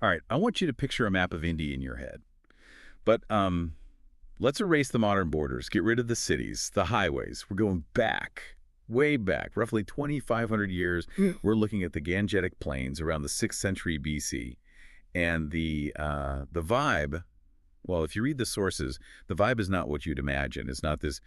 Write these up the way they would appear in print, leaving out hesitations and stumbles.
All right, I want you to picture a map of India in your head. But let's erase the modern borders, get rid of the cities, the highways. We're going back, way back, roughly 2,500 years. We're looking at the Gangetic Plains around the 6th century BC. And the vibe, well, if you read the sources, the vibe is not what you'd imagine. It's not this,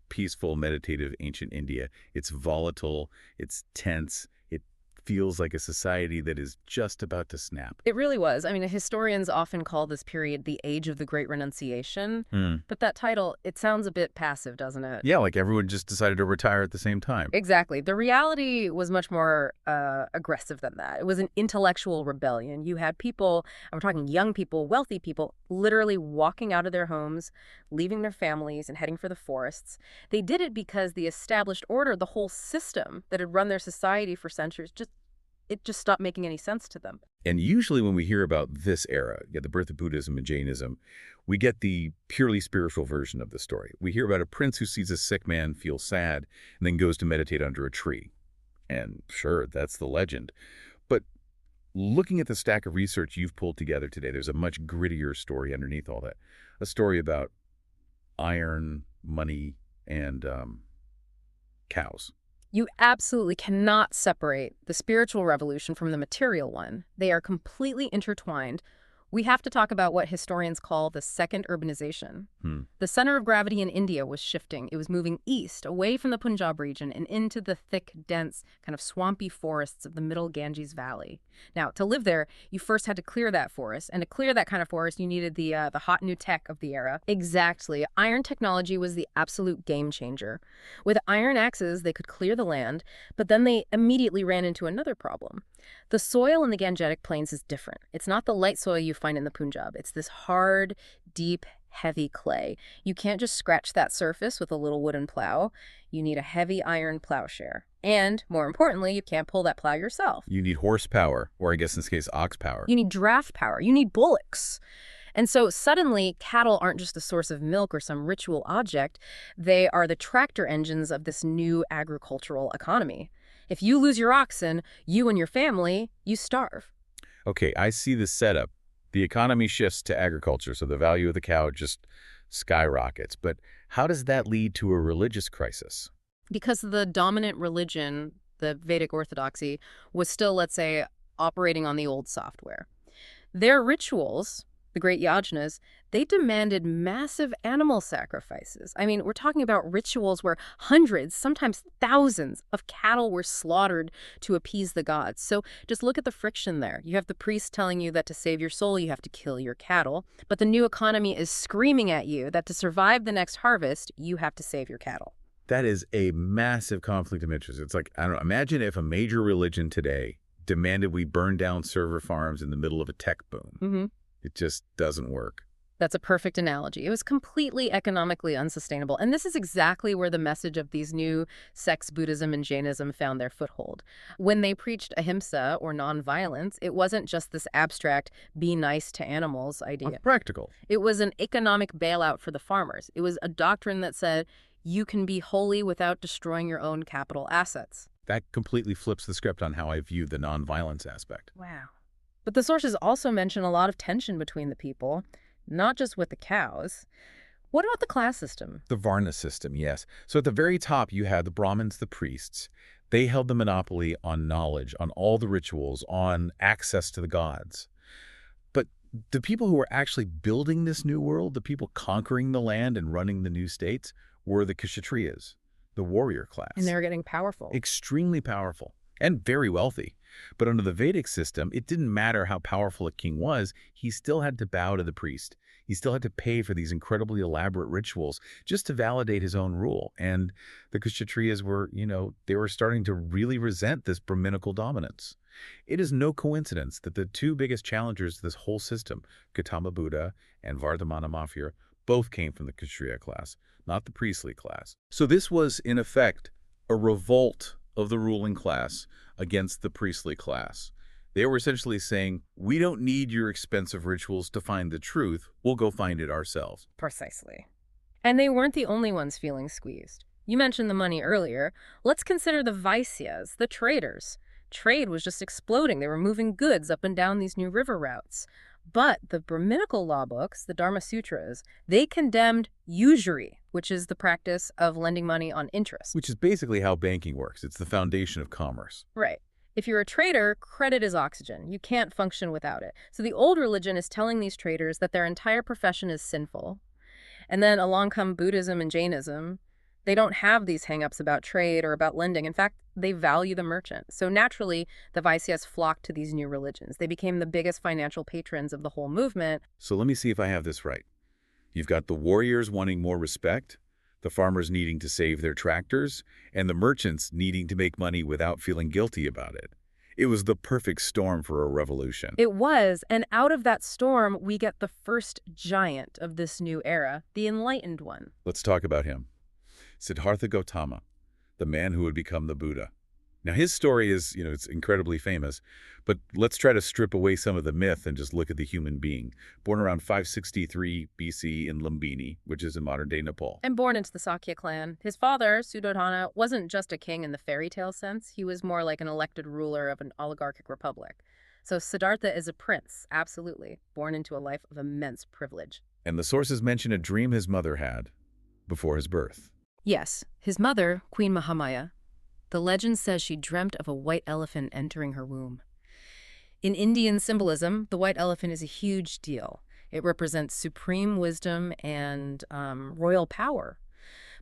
peaceful, meditative, ancient India. It's volatile, it's tense, it feels like a society that is just about to snap. It really was. I mean, historians often call this period the Age of the Great Renunciation. But that title, it sounds a bit passive, doesn't it? Yeah, like everyone just decided to retire at the same time. Exactly. The reality was much more aggressive than that. It was an intellectual rebellion. You had people, I'm talking young people, wealthy people, literally walking out of their homes, leaving their families and heading for the forests. They did it because the established order, the whole system that had run their society for centuries, it just stopped making any sense to them. And usually when we hear about this era, the birth of Buddhism and Jainism, we get the purely spiritual version of the story. We hear about a prince who sees a sick man feel sad and then goes to meditate under a tree. And sure, that's the legend. But looking at the stack of research you've pulled together today, there's a much grittier story underneath all that. A story about iron, money, and cows. You absolutely cannot separate the spiritual revolution from the material one. They are completely intertwined. We have to talk about what historians call the second urbanization. The center of gravity in India was shifting. It was moving east, away from the Punjab region and into the thick, dense, kind of swampy forests of the middle Ganges Valley. Now, to live there, you first had to clear that forest. And to clear that kind of forest, you needed the hot new tech of the era. Exactly. Iron technology was the absolute game changer. With iron axes, they could clear the land, but then they immediately ran into another problem. The soil in the Gangetic Plains is different. It's not the light soil you find in the Punjab. It's this hard, deep, heavy clay. You can't just scratch that surface with a little wooden plow. You need a heavy iron plowshare. And, more importantly, you can't pull that plow yourself. You need horsepower, or I guess in this case, ox power. You need draft power. You need bullocks. And so suddenly, cattle aren't just a source of milk or some ritual object. They are the tractor engines of this new agricultural economy. If you lose your oxen, you and your family, you starve. Okay, I see the setup. The economy shifts to agriculture, so the value of the cow just skyrockets. But how does that lead to a religious crisis? Because the dominant religion, the Vedic orthodoxy, was still, let's say, operating on the old software. Their rituals, the great yajnas, they demanded massive animal sacrifices. I mean, we're talking about rituals where hundreds, sometimes thousands of cattle were slaughtered to appease the gods. So just look at the friction there. You have the priest telling you that to save your soul, you have to kill your cattle. But the new economy is screaming at you that to survive the next harvest, you have to save your cattle. That is a massive conflict of interest. It's like, I don't know, imagine if a major religion today demanded we burn down server farms in the middle of a tech boom. It just doesn't work. That's a perfect analogy. It was completely economically unsustainable. And this is exactly where the message of these new sects, Buddhism and Jainism, found their foothold. When they preached ahimsa, or nonviolence, it wasn't just this abstract, be nice to animals idea. Practical. It was an economic bailout for the farmers. It was a doctrine that said, you can be holy without destroying your own capital assets. That completely flips the script on how I view the nonviolence aspect. Wow. But the sources also mention a lot of tension between the people, not just with the cows. What about the class system? The Varna system, yes. So at the very top, you had the Brahmins, the priests. They held the monopoly on knowledge, on all the rituals, on access to the gods. But the people who were actually building this new world, the people conquering the land and running the new states, were the Kshatriyas, the warrior class. And they were getting powerful. Extremely powerful and very wealthy. But under the Vedic system, it didn't matter how powerful a king was, he still had to bow to the priest. He still had to pay for these incredibly elaborate rituals just to validate his own rule. And the Kshatriyas were, they were starting to really resent this Brahminical dominance. It is no coincidence that the two biggest challengers to this whole system, Gautama Buddha and Vardhamana Mafia, both came from the Kshatriya class, not the priestly class. So this was, in effect, a revolt of the ruling class against the priestly class. They were essentially saying, we don't need your expensive rituals to find the truth. We'll go find it ourselves. Precisely. And they weren't the only ones feeling squeezed. You mentioned the money earlier. Let's consider the Vaisyas, the traders. Trade was just exploding. They were moving goods up and down these new river routes. But the Brahminical law books, the Dharma Sutras, they condemned usury, which is the practice of lending money on interest. Which is basically how banking works. It's the foundation of commerce. Right. If you're a trader, credit is oxygen. You can't function without it. So the old religion is telling these traders that their entire profession is sinful. And then along come Buddhism and Jainism. They don't have these hang-ups about trade or about lending. In fact, they value the merchant. So naturally, the Vaisyas flocked to these new religions. They became the biggest financial patrons of the whole movement. So let me see if I have this right. You've got the warriors wanting more respect, the farmers needing to save their tractors, and the merchants needing to make money without feeling guilty about it. It was the perfect storm for a revolution. It was, and out of that storm, we get the first giant of this new era, the enlightened one. Let's talk about him. Siddhartha Gautama, the man who would become the Buddha. Now, his story is, it's incredibly famous, but let's try to strip away some of the myth and just look at the human being. Born around 563 BC in Lumbini, which is in modern-day Nepal. And born into the Sakya clan. His father, Suddhodana, wasn't just a king in the fairy tale sense. He was more like an elected ruler of an oligarchic republic. So Siddhartha is a prince, absolutely, born into a life of immense privilege. And the sources mention a dream his mother had before his birth. Yes, his mother, Queen Mahamaya. The legend says she dreamt of a white elephant entering her womb. In Indian symbolism, the white elephant is a huge deal. It represents supreme wisdom and royal power.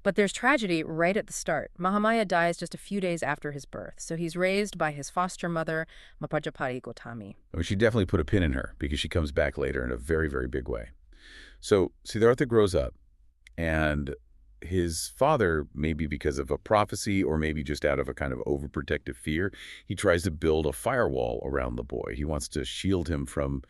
But there's tragedy right at the start. Mahamaya dies just a few days after his birth, so he's raised by his foster mother, Mapajapati Gotami. Well, she definitely put a pin in her because she comes back later in a very, very big way. So Siddhartha grows up, and his father, maybe because of a prophecy or maybe just out of a kind of overprotective fear, he tries to build a firewall around the boy. He wants to shield him from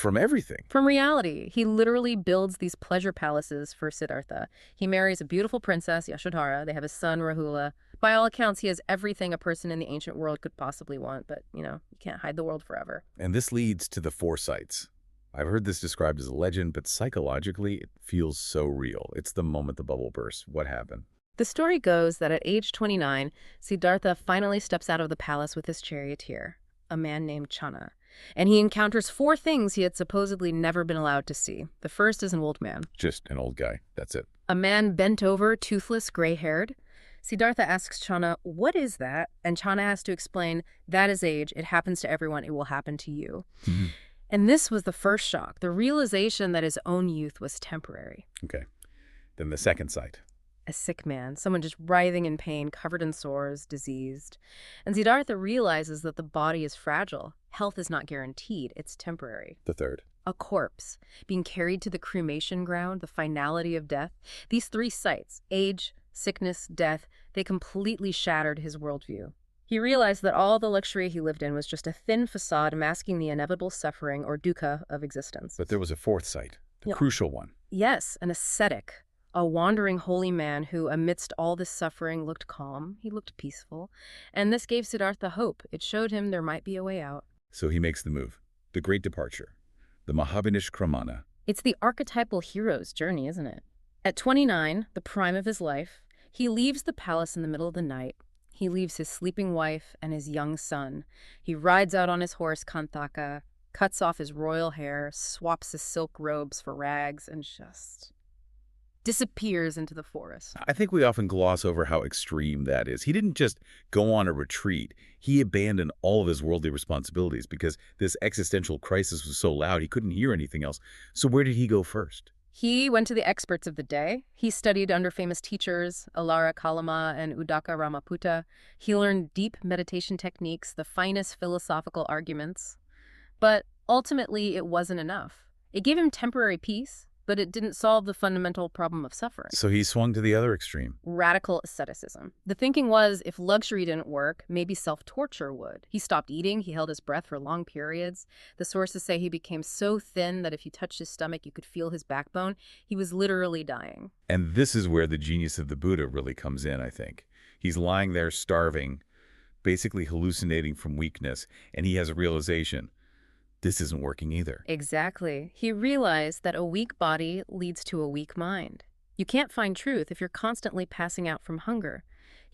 everything. From reality. He literally builds these pleasure palaces for Siddhartha. He marries a beautiful princess, Yashodhara. They have a son, Rahula. By all accounts, he has everything a person in the ancient world could possibly want, but, you can't hide the world forever. And this leads to the foresights. I've heard this described as a legend, but psychologically, it feels so real. It's the moment the bubble bursts. What happened? The story goes that at age 29, Siddhartha finally steps out of the palace with his charioteer, a man named Channa. And he encounters 4 things he had supposedly never been allowed to see. The first is an old man. Just an old guy. That's it. A man bent over, toothless, gray-haired. Siddhartha asks Channa, "What is that?" And Channa has to explain, "That is age. It happens to everyone. It will happen to you." Mm-hmm. And this was the first shock, the realization that his own youth was temporary. Okay. Then the second sight. A sick man, someone just writhing in pain, covered in sores, diseased. And Siddhartha realizes that the body is fragile. Health is not guaranteed. It's temporary. The third. A corpse, being carried to the cremation ground, the finality of death. These 3 sights, age, sickness, death, they completely shattered his worldview. He realized that all the luxury he lived in was just a thin facade masking the inevitable suffering or dukkha of existence. But there was a fourth sight, the crucial one. Yes, an ascetic, a wandering holy man who, amidst all this suffering, looked calm, he looked peaceful. And this gave Siddhartha hope. It showed him there might be a way out. So he makes the move, the great departure, the Mahabhinishramana. It's the archetypal hero's journey, isn't it? At 29, the prime of his life, he leaves the palace in the middle of the night. He leaves his sleeping wife and his young son. He rides out on his horse, Kantaka, cuts off his royal hair, swaps his silk robes for rags, and just disappears into the forest. I think we often gloss over how extreme that is. He didn't just go on a retreat. He abandoned all of his worldly responsibilities because this existential crisis was so loud he couldn't hear anything else. So where did he go first? He went to the experts of the day. He studied under famous teachers, Alara Kalama and Udaka Ramaputta. He learned deep meditation techniques, the finest philosophical arguments. But ultimately, it wasn't enough. It gave him temporary peace, but it didn't solve the fundamental problem of suffering. So he swung to the other extreme. Radical asceticism. The thinking was, if luxury didn't work, maybe self-torture would. He stopped eating, he held his breath for long periods. The sources say he became so thin that if you touched his stomach, you could feel his backbone. He was literally dying. And this is where the genius of the Buddha really comes in, I think. He's lying there starving, basically hallucinating from weakness, and he has a realization. This isn't working either. Exactly. He realized that a weak body leads to a weak mind. You can't find truth if you're constantly passing out from hunger.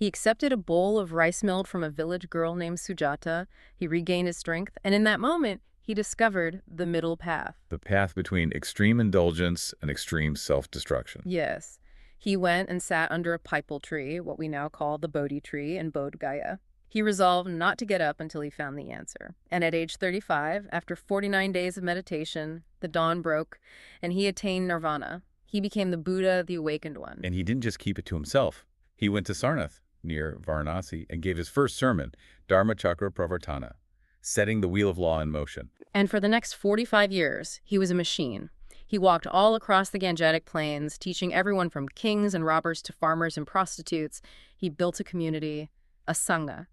He accepted a bowl of rice milled from a village girl named Sujata. He regained his strength, and in that moment, he discovered the middle path. The path between extreme indulgence and extreme self-destruction. Yes. He went and sat under a pipal tree, what we now call the Bodhi tree, in Bodh Gaya. He resolved not to get up until he found the answer. And at age 35, after 49 days of meditation, the dawn broke, and he attained Nirvana. He became the Buddha, the awakened one. And he didn't just keep it to himself. He went to Sarnath, near Varanasi, and gave his first sermon, Dharma Chakra Pravartana, setting the wheel of law in motion. And for the next 45 years, he was a machine. He walked all across the Gangetic Plains, teaching everyone from kings and robbers to farmers and prostitutes. He built a community, a sangha,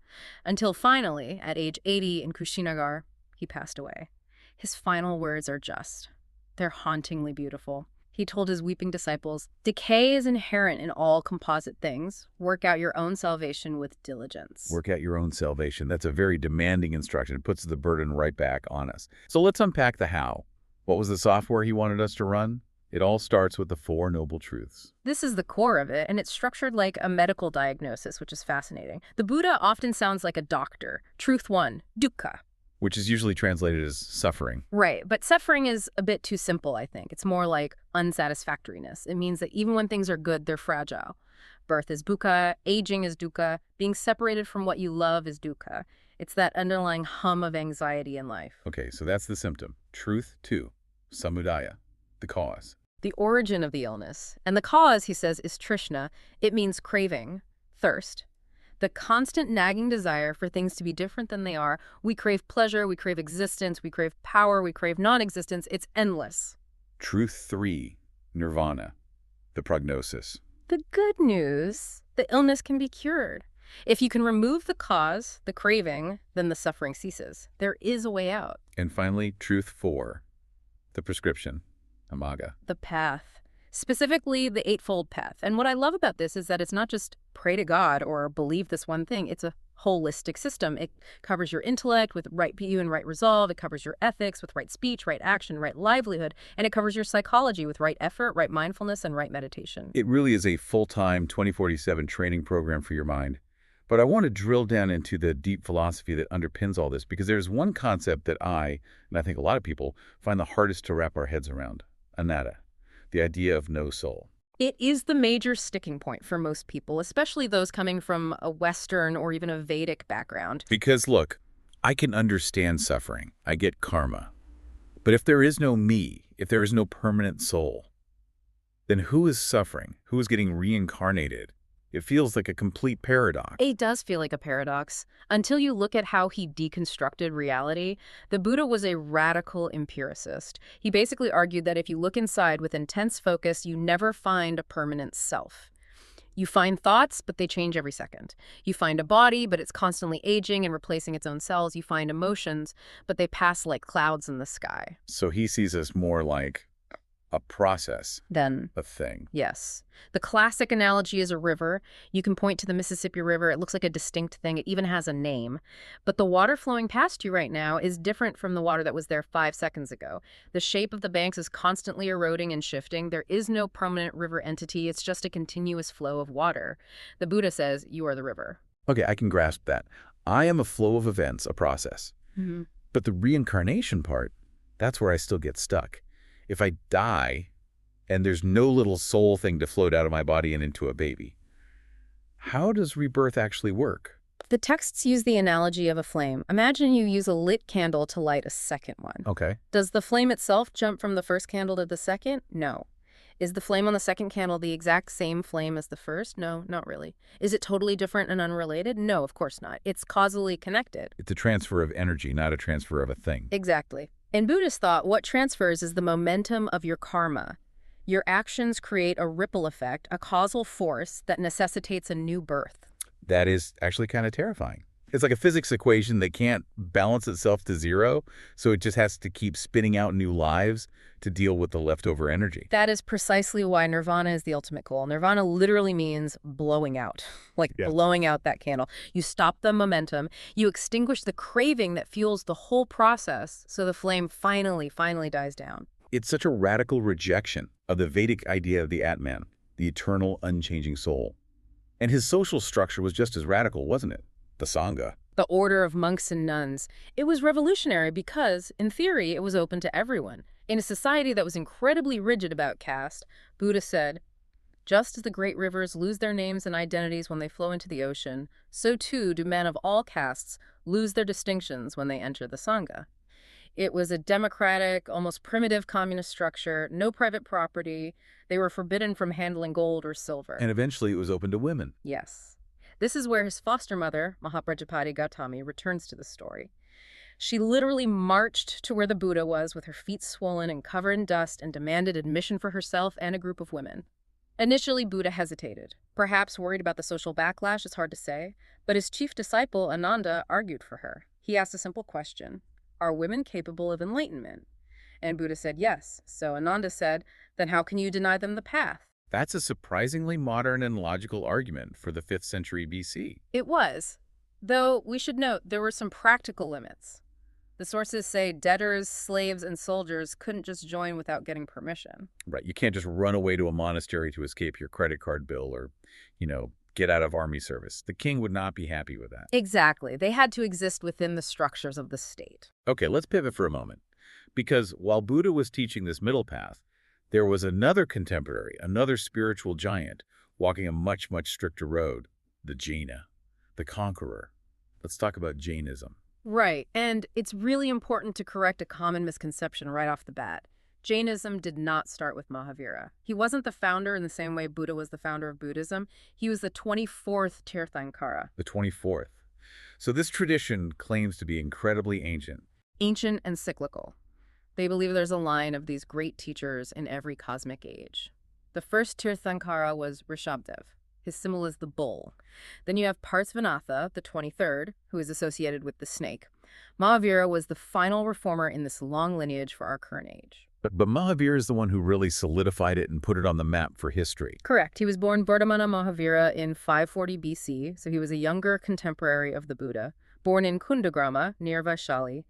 until finally, at age 80 in Kushinagar, he passed away. His final words are just. They're hauntingly beautiful. He told his weeping disciples, "Decay is inherent in all composite things. Work out your own salvation with diligence." Work out your own salvation. That's a very demanding instruction. It puts the burden right back on us. So let's unpack the how. What was the software he wanted us to run? It all starts with the Four Noble Truths. This is the core of it, and it's structured like a medical diagnosis, which is fascinating. The Buddha often sounds like a doctor. Truth 1, dukkha. Which is usually translated as suffering. Right, but suffering is a bit too simple, I think. It's more like unsatisfactoriness. It means that even when things are good, they're fragile. Birth is dukkha, aging is dukkha, being separated from what you love is dukkha. It's that underlying hum of anxiety in life. Okay, so that's the symptom. Truth 2, samudaya, the cause. The origin of the illness. And the cause, he says, is trishna. It means craving, thirst. The constant nagging desire for things to be different than they are. We crave pleasure, we crave existence, we crave power, we crave non-existence. It's endless. Truth 3, nirvana, the prognosis. The good news, the illness can be cured. If you can remove the cause, the craving, then the suffering ceases. There is a way out. And finally, truth 4, the prescription, amaga. The path. Specifically, the Eightfold Path. And what I love about this is that it's not just pray to God or believe this one thing. It's a holistic system. It covers your intellect with right view and right resolve. It covers your ethics with right speech, right action, right livelihood. And it covers your psychology with right effort, right mindfulness, and right meditation. It really is a full-time 2047 training program for your mind. But I want to drill down into the deep philosophy that underpins all this, because there's one concept that and I think a lot of people, find the hardest to wrap our heads around, anatta, the idea of no soul. It is the major sticking point for most people, especially those coming from a Western or even a Vedic background. Because look, I can understand suffering. I get karma. But if there is no me, if there is no permanent soul, then who is suffering? Who is getting reincarnated? It feels like a complete paradox. It does feel like a paradox. Until you look at how he deconstructed reality, the Buddha was a radical empiricist. He basically argued that if you look inside with intense focus, you never find a permanent self. You find thoughts, but they change every second. You find a body, but it's constantly aging and replacing its own cells. You find emotions, but they pass like clouds in the sky. So he sees us more like a process, Then, a thing. yes. The classic analogy is a river. You can point to the Mississippi River. It looks like a distinct thing. It even has a name. But the water flowing past you right now is different from the water that was there 5 seconds ago. The shape of the banks is constantly eroding and shifting. There is no permanent river entity. It's just a continuous flow of water. The Buddha says, you are the river. Okay, I can grasp that. I am a flow of events, a process. Mm-hmm. But the reincarnation part, that's where I still get stuck. If I die and there's no little soul thing to float out of my body and into a baby, how does rebirth actually work? The texts use the analogy of a flame. Imagine you use a lit candle to light a second one. Okay. Does the flame itself jump from the first candle to the second? No. Is the flame on the second candle the exact same flame as the first? No, not really. Is it totally different and unrelated? No, of course not. It's causally connected. It's a transfer of energy, not a transfer of a thing. Exactly. In Buddhist thought, what transfers is the momentum of your karma. Your actions create a ripple effect, a causal force that necessitates a new birth. That is actually kind of terrifying. It's like a physics equation that can't balance itself to zero, so it just has to keep spinning out new lives to deal with the leftover energy. That is precisely why Nirvana is the ultimate goal. Nirvana literally means blowing out, blowing out that candle. You stop the momentum, you extinguish the craving that fuels the whole process, so the flame finally dies down. It's such a radical rejection of the Vedic idea of the Atman, the eternal, unchanging soul. And his social structure was just as radical, wasn't it? The Sangha. The order of monks and nuns. It was revolutionary because, in theory, it was open to everyone. In a society that was incredibly rigid about caste, Buddha said, "Just as the great rivers lose their names and identities when they flow into the ocean, so too do men of all castes lose their distinctions when they enter the Sangha." It was a democratic, almost primitive communist structure, no private property. They were forbidden from handling gold or silver. And eventually it was open to women. Yes. This is where his foster mother, Mahaprajapati Gautami, returns to the story. She literally marched to where the Buddha was with her feet swollen and covered in dust and demanded admission for herself and a group of women. Initially, Buddha hesitated. Perhaps worried about the social backlash, it's hard to say, but his chief disciple, Ananda, argued for her. He asked a simple question: are women capable of enlightenment? And Buddha said yes. So Ananda said, then how can you deny them the path? That's a surprisingly modern and logical argument for the 5th century BC. It was. Though we should note there were some practical limits. The sources say debtors, slaves, and soldiers couldn't just join without getting permission. Right. You can't just run away to a monastery to escape your credit card bill or, get out of army service. The king would not be happy with that. Exactly. They had to exist within the structures of the state. Okay, let's pivot for a moment. Because while Buddha was teaching this middle path, there was another contemporary, another spiritual giant, walking a much, much stricter road, the Jaina, the conqueror. Let's talk about Jainism. Right, and it's really important to correct a common misconception right off the bat. Jainism did not start with Mahavira. He wasn't the founder in the same way Buddha was the founder of Buddhism. He was the 24th Tirthankara. The 24th. So this tradition claims to be incredibly ancient. Ancient and cyclical. They believe there's a line of these great teachers in every cosmic age. The first Tirthankara was Rishabdev. His symbol is the bull. Then you have Parsvanatha, the 23rd, who is associated with the snake. Mahavira was the final reformer in this long lineage for our current age. But Mahavira is the one who really solidified it and put it on the map for history. Correct. He was born Vardhamana Mahavira in 540 BC, so he was a younger contemporary of the Buddha, born in Kundagrama, near Vaishali.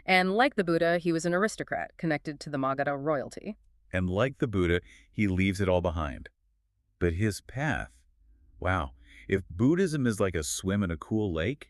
And like the Buddha, he was an aristocrat connected to the Magadha royalty. And like the Buddha, he leaves it all behind. But his path, wow. If Buddhism is like a swim in a cool lake,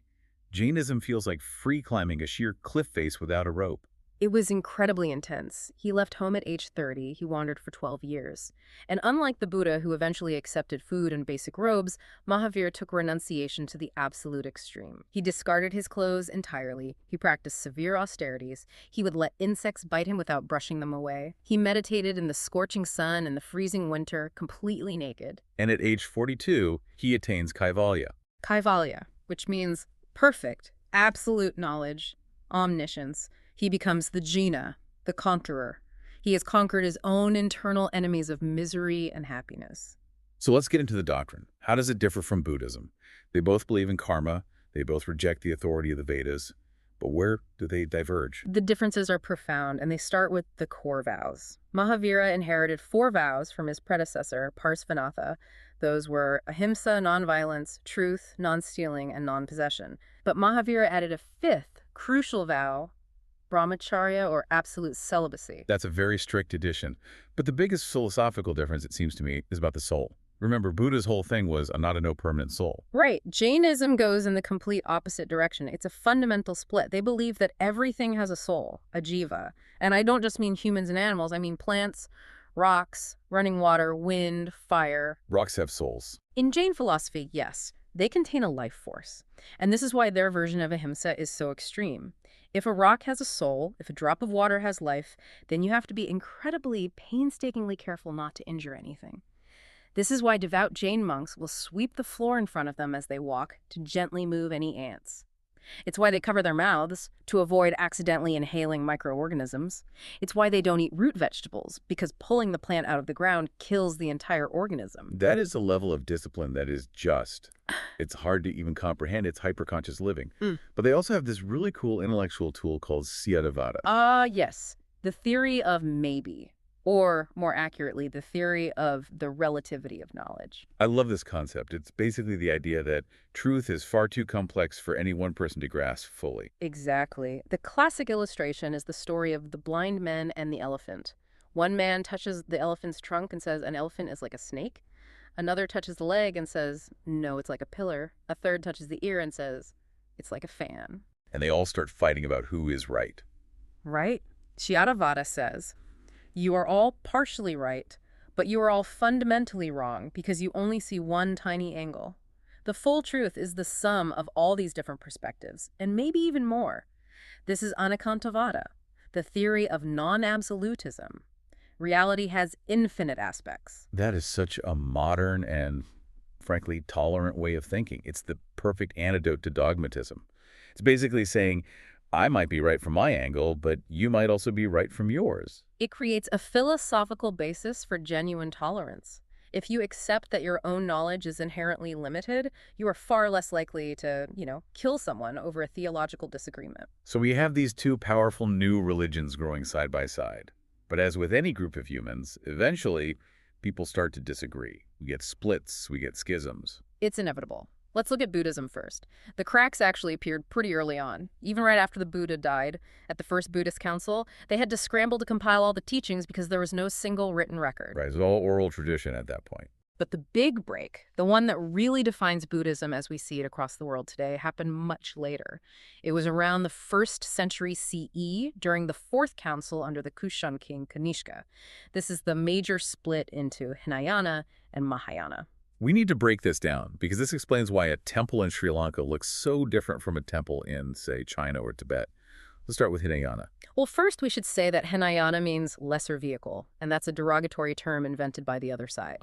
Jainism feels like free climbing a sheer cliff face without a rope. It was incredibly intense. He left home at age 30. He wandered for 12 years. And unlike the Buddha, who eventually accepted food and basic robes, Mahavira took renunciation to the absolute extreme. He discarded his clothes entirely. He practiced severe austerities. He would let insects bite him without brushing them away. He meditated in the scorching sun and the freezing winter, completely naked. And at age 42, he attains Kaivalya. Kaivalya, which means perfect, absolute knowledge, omniscience. He becomes the Jina, the conqueror. He has conquered his own internal enemies of misery and happiness. So let's get into the doctrine. How does it differ from Buddhism? They both believe in karma. They both reject the authority of the Vedas. But where do they diverge? The differences are profound, and they start with the core vows. Mahavira inherited 4 vows from his predecessor, Parsvanatha. Those were ahimsa, nonviolence, truth, non-stealing, and non-possession. But Mahavira added a 5th crucial vow, brahmacharya, or absolute celibacy. That's a very strict addition. But the biggest philosophical difference, it seems to me, is about the soul. Remember, Buddha's whole thing was not a no permanent soul. Right. Jainism goes in the complete opposite direction. It's a fundamental split. They believe that everything has a soul, a jiva. And I don't just mean humans and animals. I mean plants, rocks, running water, wind, fire. Rocks have souls. In Jain philosophy, yes, they contain a life force. And this is why their version of ahimsa is so extreme. If a rock has a soul, if a drop of water has life, then you have to be incredibly, painstakingly careful not to injure anything. This is why devout Jain monks will sweep the floor in front of them as they walk to gently move any ants. It's why they cover their mouths to avoid accidentally inhaling microorganisms. It's why they don't eat root vegetables, because pulling the plant out of the ground kills the entire organism. That is a level of discipline that is just. It's hard to even comprehend. It's hyperconscious living. But they also have this really cool intellectual tool called Syadavada. Yes. The theory of maybe. Or, more accurately, the theory of the relativity of knowledge. I love this concept. It's basically the idea that truth is far too complex for any one person to grasp fully. Exactly. The classic illustration is the story of the blind man and the elephant. One man touches the elephant's trunk and says an elephant is like a snake. Another touches the leg and says, no, it's like a pillar. A third touches the ear and says, it's like a fan. And they all start fighting about who is right. Right? Theravada says, you are all partially right, but you are all fundamentally wrong because you only see one tiny angle. The full truth is the sum of all these different perspectives, and maybe even more. This is Anekantavada, the theory of non-absolutism. Reality has infinite aspects. That is such a modern and, frankly, tolerant way of thinking. It's the perfect antidote to dogmatism. It's basically saying, I might be right from my angle, but you might also be right from yours. It creates a philosophical basis for genuine tolerance. If you accept that your own knowledge is inherently limited, you are far less likely to, kill someone over a theological disagreement. So we have these two powerful new religions growing side by side. But as with any group of humans, eventually people start to disagree. We get splits, we get schisms. It's inevitable. Let's look at Buddhism first. The cracks actually appeared pretty early on. Even right after the Buddha died, at the first Buddhist Council, they had to scramble to compile all the teachings because there was no single written record. Right, it was all oral tradition at that point. But the big break, the one that really defines Buddhism as we see it across the world today, happened much later. It was around the 1st century CE during the 4th Council under the Kushan king Kanishka. This is the major split into Hinayana and Mahayana. We need to break this down because this explains why a temple in Sri Lanka looks so different from a temple in, say, China or Tibet. Let's start with Hinayana. Well, first we should say that Hinayana means lesser vehicle, and that's a derogatory term invented by the other side.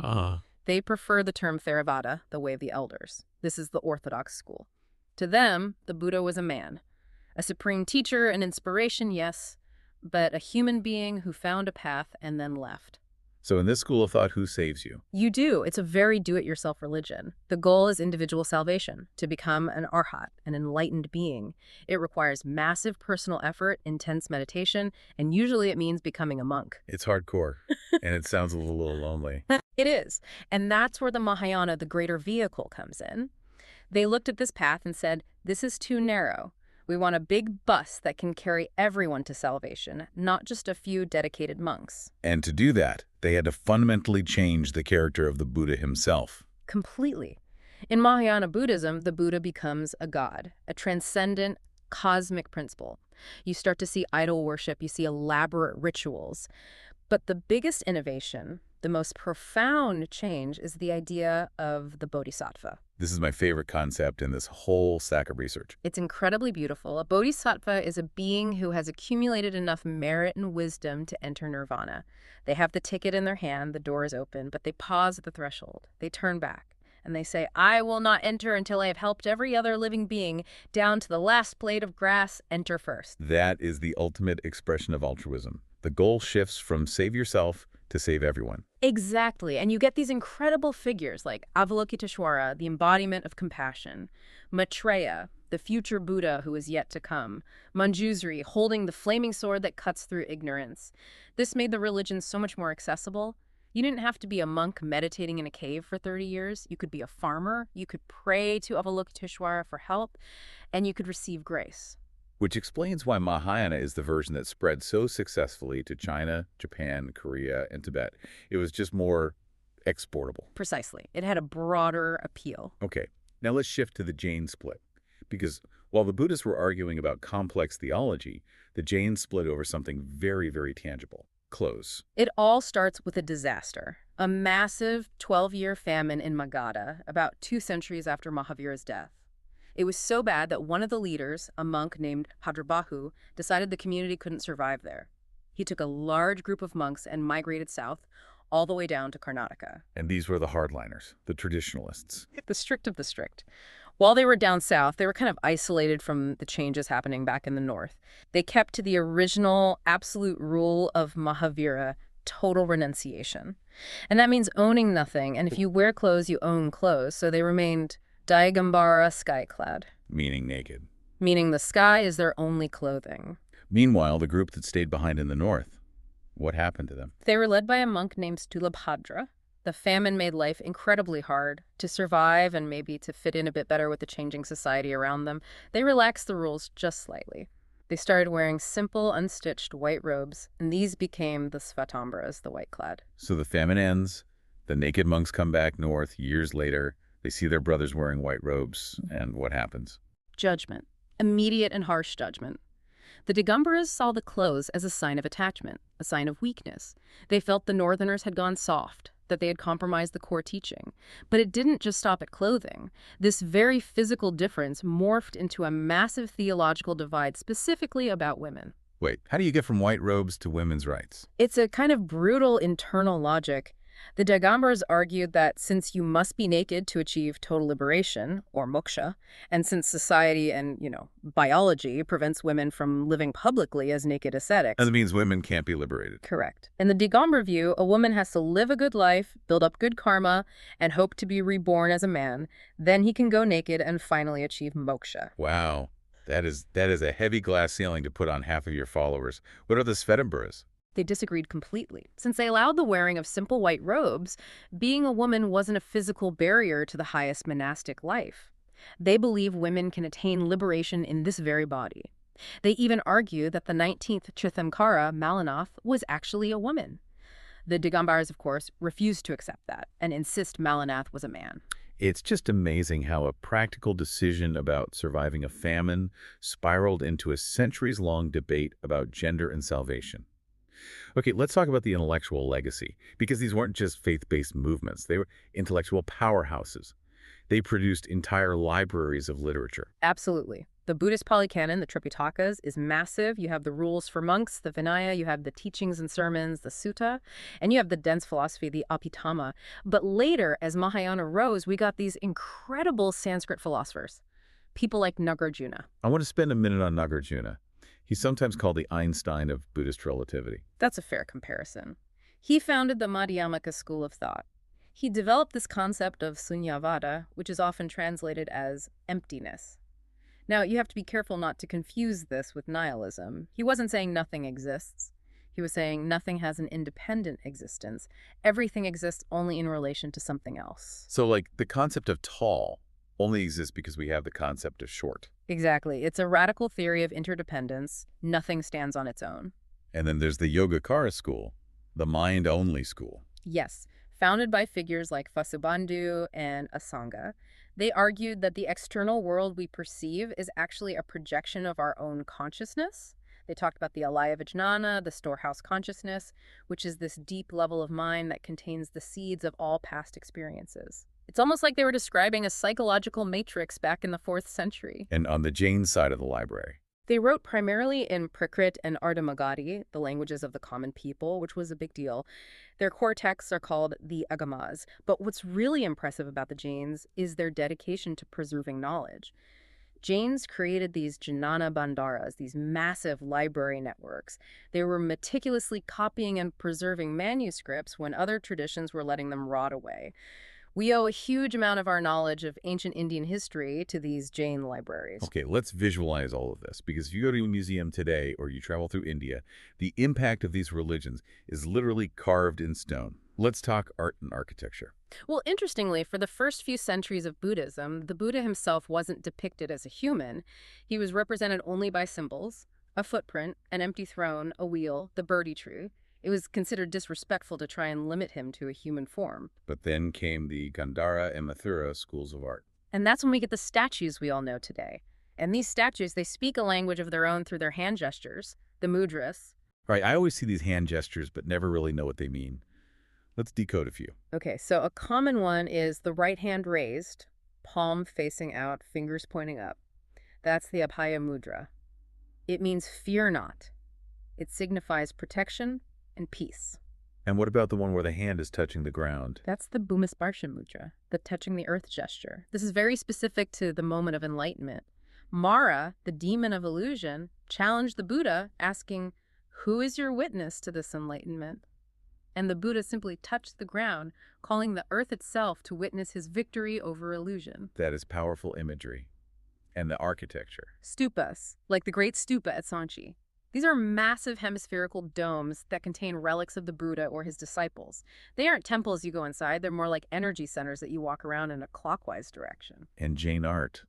They prefer the term Theravada, the way of the elders. This is the orthodox school. To them, the Buddha was a man. A supreme teacher, an inspiration, yes, but a human being who found a path and then left. So in this school of thought, who saves you? You do. It's a very do-it-yourself religion. The goal is individual salvation, to become an arhat, an enlightened being. It requires massive personal effort, intense meditation, and usually it means becoming a monk. It's hardcore, and it sounds a little lonely. It is. And that's where the Mahayana, the greater vehicle, comes in. They looked at this path and said, this is too narrow. We want a big bus that can carry everyone to salvation, not just a few dedicated monks. And to do that, they had to fundamentally change the character of the Buddha himself. Completely. In Mahayana Buddhism, the Buddha becomes a god, a transcendent cosmic principle. You start to see idol worship, you see elaborate rituals. But the biggest innovation, the most profound change, is the idea of the bodhisattva. This is my favorite concept in this whole stack of research. It's incredibly beautiful. A bodhisattva is a being who has accumulated enough merit and wisdom to enter nirvana. They have the ticket in their hand, the door is open, but they pause at the threshold. They turn back, and they say, I will not enter until I have helped every other living being down to the last blade of grass enter first. That is the ultimate expression of altruism. The goal shifts from save yourself to save everyone. Exactly. And you get these incredible figures like Avalokiteshvara, the embodiment of compassion, Maitreya, the future Buddha who is yet to come, Manjusri, holding the flaming sword that cuts through ignorance. This made the religion so much more accessible. You didn't have to be a monk meditating in a cave for 30 years. You could be a farmer. You could pray to Avalokiteshvara for help, and you could receive grace. Which explains why Mahayana is the version that spread so successfully to China, Japan, Korea, and Tibet. It was just more exportable. Precisely. It had a broader appeal. Okay, now let's shift to the Jain split. Because while the Buddhists were arguing about complex theology, the Jains split over something very, very tangible: clothes. It all starts with a disaster. A massive 12-year famine in Magadha, about 2 centuries after Mahavira's death. It was so bad that one of the leaders, a monk named Bhadrabahu, decided the community couldn't survive there. He took a large group of monks and migrated south, all the way down to Karnataka. And these were the hardliners, the traditionalists. The strict of the strict. While they were down south, they were kind of isolated from the changes happening back in the north. They kept to the original absolute rule of Mahavira, total renunciation. And that means owning nothing, and if you wear clothes, you own clothes, so they remained Daigambara sky-clad. Meaning naked. Meaning the sky is their only clothing. Meanwhile, the group that stayed behind in the north, what happened to them? They were led by a monk named Stulabhadra. The famine made life incredibly hard. To survive and maybe to fit in a bit better with the changing society around them, they relaxed the rules just slightly. They started wearing simple, unstitched white robes, and these became the Svatambaras, the white-clad. So the famine ends, The naked monks come back north years later. They see their brothers wearing white robes, and what happens? Judgment. Immediate and harsh judgment. The Digambaras saw the clothes as a sign of attachment, a sign of weakness. They felt the Northerners had gone soft, that they had compromised the core teaching. But it didn't just stop at clothing. This very physical difference morphed into a massive theological divide specifically about women. Wait, how do you get from white robes to women's rights? It's a kind of brutal internal logic. The Digambaras argued that since you must be naked to achieve total liberation, or moksha, and since society and, biology prevents women from living publicly as naked ascetics. And that means women can't be liberated. Correct. In the Digambara view, a woman has to live a good life, build up good karma, and hope to be reborn as a man. Then he can go naked and finally achieve moksha. Wow. That is a heavy glass ceiling to put on half of your followers. What are the Svetambaras? They disagreed completely. Since they allowed the wearing of simple white robes, being a woman wasn't a physical barrier to the highest monastic life. They believe women can attain liberation in this very body. They even argue that the 19th Tirthankara, Malanath, was actually a woman. The Digambaras, of course, refused to accept that and insist Malanath was a man. It's just amazing how a practical decision about surviving a famine spiraled into a centuries-long debate about gender and salvation. Okay, let's talk about the intellectual legacy, because these weren't just faith-based movements. They were intellectual powerhouses. They produced entire libraries of literature. Absolutely. The Buddhist Polycanon, the Tripitakas, is massive. You have the rules for monks, the Vinaya, you have the teachings and sermons, the Sutta, and you have the dense philosophy, the Abhidhamma. But later, as Mahayana rose, we got these incredible Sanskrit philosophers, people like Nagarjuna. I want to spend a minute on Nagarjuna. He's sometimes called the Einstein of Buddhist relativity. That's a fair comparison. He founded the Madhyamaka school of thought. He developed this concept of sunyavada, which is often translated as emptiness. Now, you have to be careful not to confuse this with nihilism. He wasn't saying nothing exists. He was saying nothing has an independent existence. Everything exists only in relation to something else. So, like, the concept of tall only exists because we have the concept of short. Exactly. It's a radical theory of interdependence. Nothing stands on its own. And then there's the Yogacara school, the mind-only school. Yes. Founded by figures like Vasubandhu and Asanga, they argued that the external world we perceive is actually a projection of our own consciousness. They talked about the alaya vijnana, the storehouse consciousness, which is this deep level of mind that contains the seeds of all past experiences. It's almost like they were describing a psychological matrix back in the 4th century. And on the Jain side of the library, they wrote primarily in Prakrit and Ardhamagadi, the languages of the common people, which was a big deal. Their core texts are called the Agamas. But what's really impressive about the Jains is their dedication to preserving knowledge. Jains created these Jnana Bhandaras, these massive library networks. They were meticulously copying and preserving manuscripts when other traditions were letting them rot away. We owe a huge amount of our knowledge of ancient Indian history to these Jain libraries. Okay, let's visualize all of this, because if you go to a museum today or you travel through India, the impact of these religions is literally carved in stone. Let's talk art and architecture. Well, interestingly, for the first few centuries of Buddhism, the Buddha himself wasn't depicted as a human. He was represented only by symbols, a footprint, an empty throne, a wheel, the Bodhi tree. It was considered disrespectful to try and limit him to a human form. But then came the Gandhara and Mathura schools of art. And that's when we get the statues we all know today. And these statues, they speak a language of their own through their hand gestures, the mudras. Right, I always see these hand gestures but never really know what they mean. Let's decode a few. Okay, so a common one is the right hand raised, palm facing out, fingers pointing up. That's the Abhaya mudra. It means fear not. It signifies protection and peace. And what about the one where the hand is touching the ground? That's the Bhumisparsha mudra, the touching the earth gesture. This is very specific to the moment of enlightenment. Mara, the demon of illusion, challenged the Buddha, asking, "Who is your witness to this enlightenment?" And the Buddha simply touched the ground, calling the earth itself to witness his victory over illusion. That is powerful imagery. And the architecture. Stupas, like the Great Stupa at Sanchi. These are massive hemispherical domes that contain relics of the Buddha or his disciples. They aren't temples you go inside, they're more like energy centers that you walk around in a clockwise direction. And Jain art.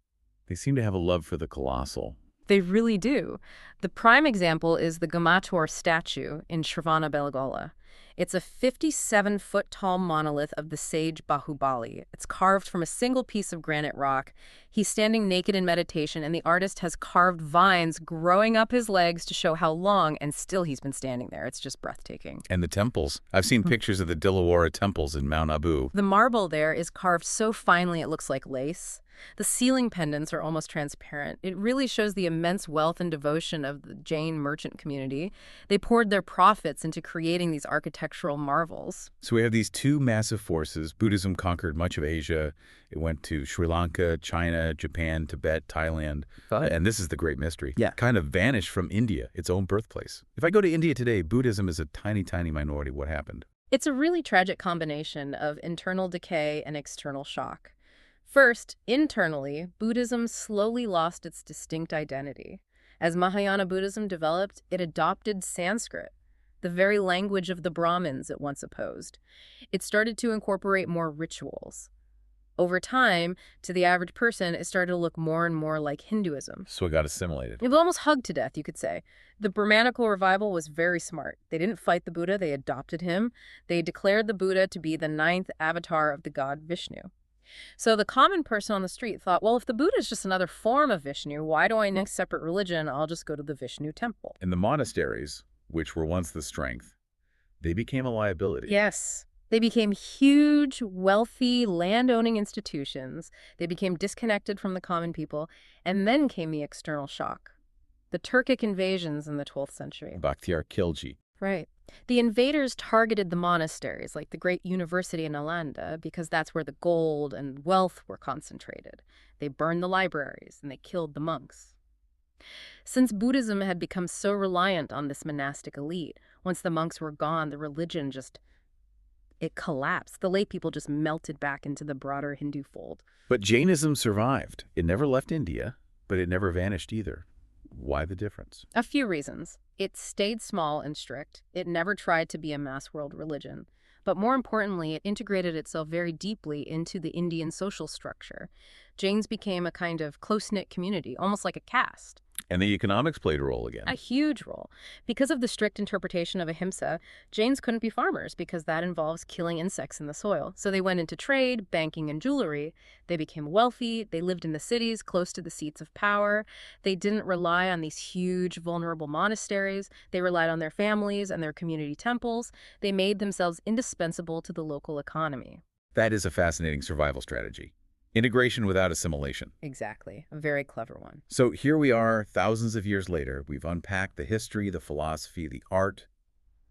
They seem to have a love for the colossal, They really do. The prime example is the Gamator statue in Shravanabelagola. It's a 57-foot-tall monolith of the sage Bahubali. It's carved from a single piece of granite rock. He's standing naked in meditation, and the artist has carved vines growing up his legs to show how long, and still he's been standing there. It's just breathtaking. And the temples. I've seen pictures of the Dilawarra temples in Mount Abu. The marble there is carved so finely it looks like lace. The ceiling pendants are almost transparent. It really shows the immense wealth and devotion of the Jain merchant community. They poured their profits into creating these architectural marvels. So we have these two massive forces. Buddhism conquered much of Asia. It went to Sri Lanka, China, Japan, Tibet, Thailand. And this is the great mystery. Yeah. Kind of vanished from India, its own birthplace. If I go to India today, Buddhism is a tiny, tiny minority. What happened? It's a really tragic combination of internal decay and external shock. First, internally, Buddhism slowly lost its distinct identity. As Mahayana Buddhism developed, it adopted Sanskrit, the very language of the Brahmins it once opposed. It started to incorporate more rituals. Over time, to the average person, it started to look more and more like Hinduism. So it got assimilated. It was almost hugged to death, you could say. The Brahmanical revival was very smart. They didn't fight the Buddha, they adopted him. They declared the Buddha to be the 9th avatar of the god Vishnu. So the common person on the street thought, well, if the Buddha is just another form of Vishnu, why do I need a separate religion? I'll just go to the Vishnu temple. And the monasteries, which were once the strength, they became a liability. Yes. They became huge, wealthy, land-owning institutions. They became disconnected from the common people. And then came the external shock. The Turkic invasions in the 12th century. Bakhtiar Khilji. Right. The invaders targeted the monasteries, like the great university in Nalanda, because that's where the gold and wealth were concentrated. They burned the libraries, and they killed the monks. Since Buddhism had become so reliant on this monastic elite, once the monks were gone, the religion it collapsed. The lay people just melted back into the broader Hindu fold. But Jainism survived. It never left India, but it never vanished either. Why the difference? A few reasons. It stayed small and strict. It never tried to be a mass world religion. But more importantly, it integrated itself very deeply into the Indian social structure. Jains became a kind of close-knit community, almost like a caste. And the economics played a role again. A huge role. Because of the strict interpretation of ahimsa, Jains couldn't be farmers because that involves killing insects in the soil. So they went into trade, banking, and jewelry. They became wealthy. They lived in the cities close to the seats of power. They didn't rely on these huge, vulnerable monasteries. They relied on their families and their community temples. They made themselves indispensable to the local economy. That is a fascinating survival strategy. Integration without assimilation. Exactly. A very clever one. So here we are, thousands of years later. We've unpacked the history, the philosophy, the art.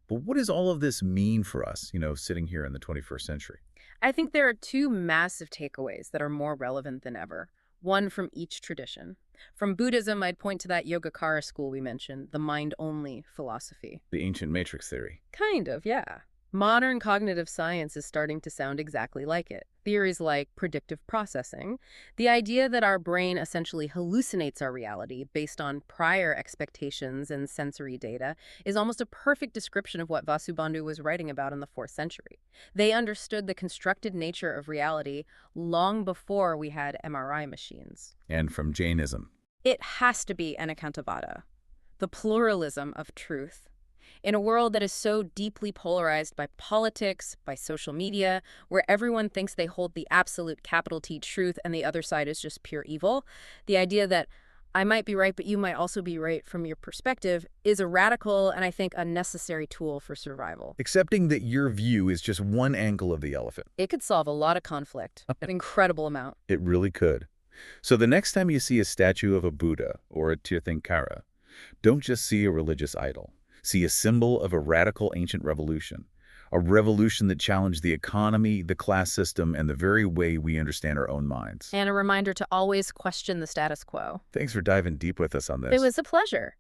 But what does all of this mean for us, sitting here in the 21st century? I think there are two massive takeaways that are more relevant than ever, one from each tradition. From Buddhism, I'd point to that Yogacara school we mentioned, the mind-only philosophy. The ancient matrix theory. Kind of, yeah. Modern cognitive science is starting to sound exactly like it. Theories like predictive processing, the idea that our brain essentially hallucinates our reality based on prior expectations and sensory data, is almost a perfect description of what Vasubandhu was writing about in the 4th century. They understood the constructed nature of reality long before we had MRI machines. And from Jainism. It has to be Anekantavada, the pluralism of truth. In a world that is so deeply polarized by politics, by social media, where everyone thinks they hold the absolute capital T truth and the other side is just pure evil, the idea that I might be right, but you might also be right from your perspective is a radical and I think a necessary tool for survival. Accepting that your view is just one angle of the elephant. It could solve a lot of conflict, an incredible amount. It really could. So the next time you see a statue of a Buddha or a Tirthankara, don't just see a religious idol. See a symbol of a radical ancient revolution, a revolution that challenged the economy, the class system, and the very way we understand our own minds. And a reminder to always question the status quo. Thanks for diving deep with us on this. It was a pleasure.